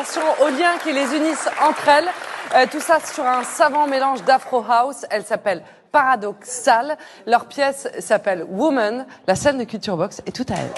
générations, aux liens qui les unissent entre elles. Tout ça sur un savant mélange d'Afro House. Elle s'appelle Paradoxal. Leur pièce s'appelle Woman. La scène de Culture Box est tout à elle.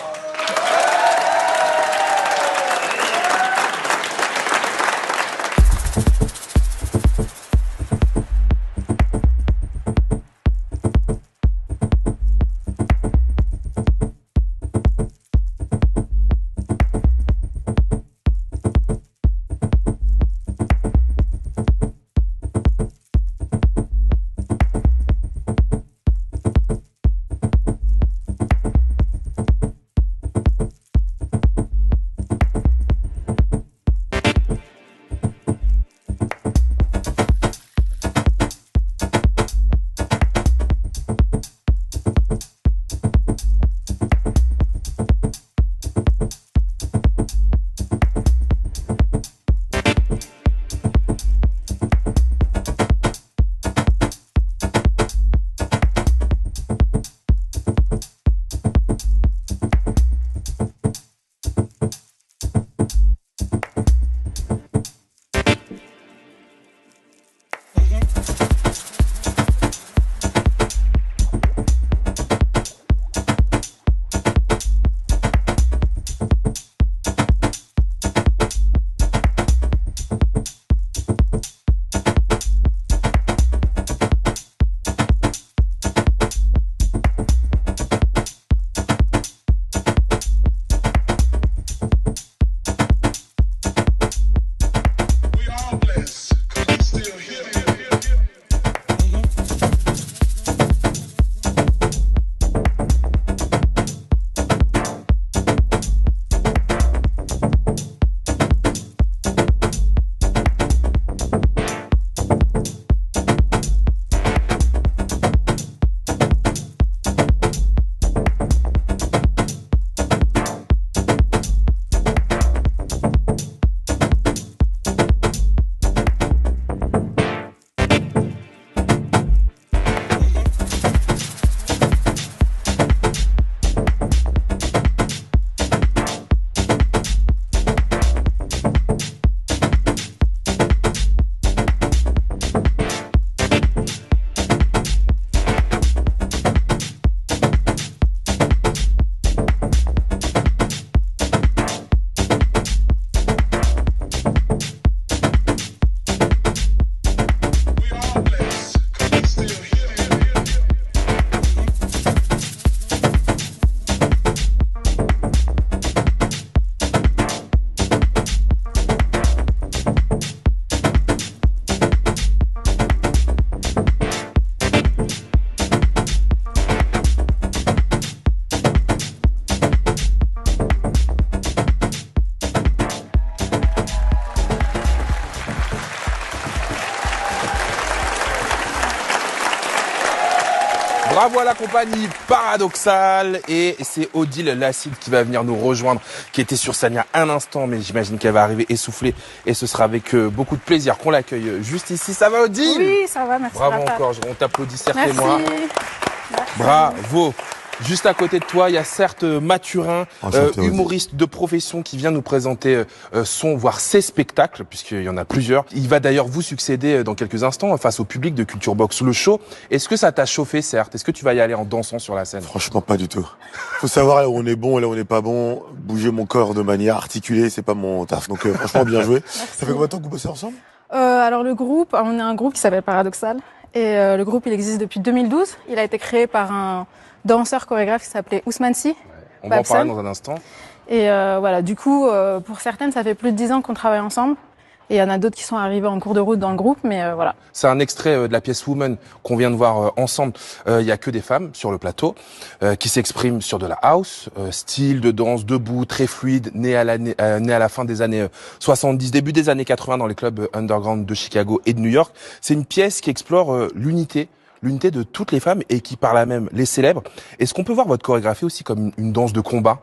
Bravo à la compagnie Paradoxal, et c'est Odile Lacide qui va venir nous rejoindre, qui était sur scène il y a un instant, mais j'imagine qu'elle va arriver essoufflée, et ce sera avec beaucoup de plaisir qu'on l'accueille juste ici. Ça va, Odile? Oui, ça va, merci. Bravo encore, on t'applaudit, certes, et merci. moi. Bravo. Juste à côté de toi, il y a certes Mathurin, humoriste de profession, qui vient nous présenter son, voire ses spectacles, puisqu'il y en a plusieurs. Il va d'ailleurs vous succéder dans quelques instants face au public de Culture Box, le show. Est-ce que ça t'a chauffé, certes? Est-ce que tu vas y aller en dansant sur la scène? Franchement, pas du tout. Faut savoir là où on est bon et là où on n'est pas bon. Bouger mon corps de manière articulée, c'est pas mon taf. Donc franchement, bien joué. Ça fait combien de temps que vous bossez ensemble? Alors le groupe, on est un groupe qui s'appelle Paradoxal. Et le groupe, il existe depuis 2012. Il a été créé par un danseur chorégraphe qui s'appelait Ousmane Sy. On va en parler dans un instant. Et voilà, du coup, pour certaines, ça fait plus de 10 ans qu'on travaille ensemble. Et il y en a d'autres qui sont arrivés en cours de route dans le groupe, mais voilà. C'est un extrait de la pièce Woman qu'on vient de voir ensemble. Il y a que des femmes sur le plateau qui s'expriment sur de la house, style de danse debout, très fluide, né à la fin des années 70, début des années 80 dans les clubs underground de Chicago et de New York. C'est une pièce qui explore l'unité de toutes les femmes et qui par là même les célèbre. Est-ce qu'on peut voir votre chorégraphie aussi comme une danse de combat?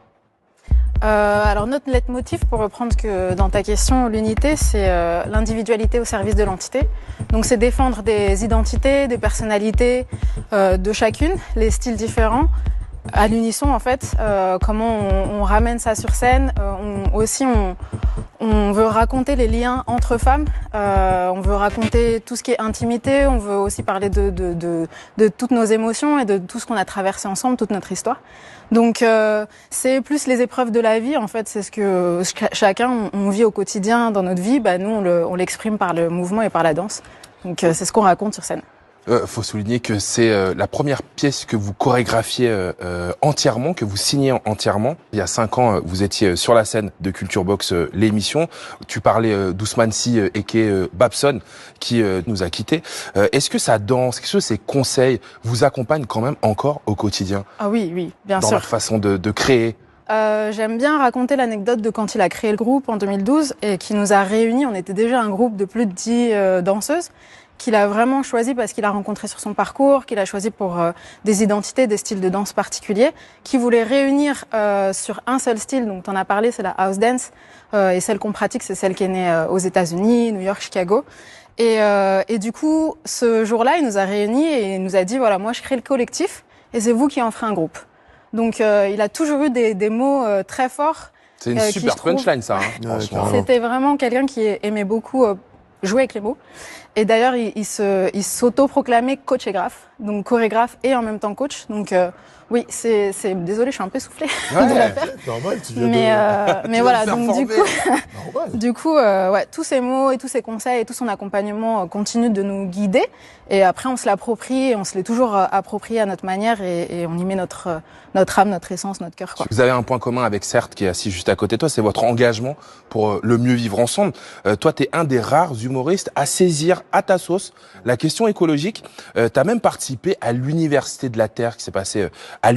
Alors notre leitmotiv, pour reprendre que dans ta question, l'unité, c'est l'individualité au service de l'entité. Donc c'est défendre des identités, des personnalités de chacune, les styles différents, à l'unisson en fait. Comment on ramène ça sur scène. On veut raconter les liens entre femmes, on veut raconter tout ce qui est intimité, on veut aussi parler de toutes nos émotions et de tout ce qu'on a traversé ensemble, toute notre histoire. Donc c'est plus les épreuves de la vie, en fait, c'est ce que chacun on vit au quotidien dans notre vie. Bah, nous on l'exprime par le mouvement et par la danse. Donc c'est ce qu'on raconte sur scène. Faut souligner que c'est la première pièce que vous chorégraphiez entièrement, que vous signez entièrement. Il y a 5 ans, vous étiez sur la scène de Culture Box, l'émission. Tu parlais d'Ousmane Sy et Babson, qui nous a quittés. Est-ce que sa danse, est-ce que ses conseils vous accompagnent quand même encore au quotidien? Ah oui, oui, bien sûr. Dans votre façon de créer? J'aime bien raconter l'anecdote de quand il a créé le groupe en 2012 et qui nous a réunis. On était déjà un groupe de plus de 10 danseuses qu'il a vraiment choisi parce qu'il a rencontré sur son parcours, qu'il a choisi pour des identités, des styles de danse particuliers, qui voulait réunir sur un seul style. Donc, t'en as parlé, c'est la house dance. Et celle qu'on pratique, c'est celle qui est née aux États-Unis, New York, Chicago. Et du coup, ce jour-là, il nous a réunis et il nous a dit, voilà, moi, je crée le collectif et c'est vous qui en ferez un groupe. Donc, il a toujours eu des mots très forts. C'est une super punchline, ça. C'était vraiment quelqu'un qui aimait beaucoup jouer avec les mots. Et d'ailleurs, il s'auto-proclamait coach-graphe, donc chorégraphe et en même temps coach. Donc oui, désolé, je suis un peu essoufflée de la faire. Normal, tu viens mais voilà, donc du coup, ouais, tous ces mots et tous ces conseils et tout son accompagnement continuent de nous guider. Et après, on se l'approprie et on se l'est toujours approprié à notre manière et on y met notre âme, notre essence, notre cœur, quoi. Vous avez un point commun avec Certes, qui est assis juste à côté de toi, c'est votre engagement pour le mieux vivre ensemble. Toi, t'es un des rares humoristes à saisir à ta sauce la question écologique. T'as même participé à l'Université de la Terre qui s'est passée à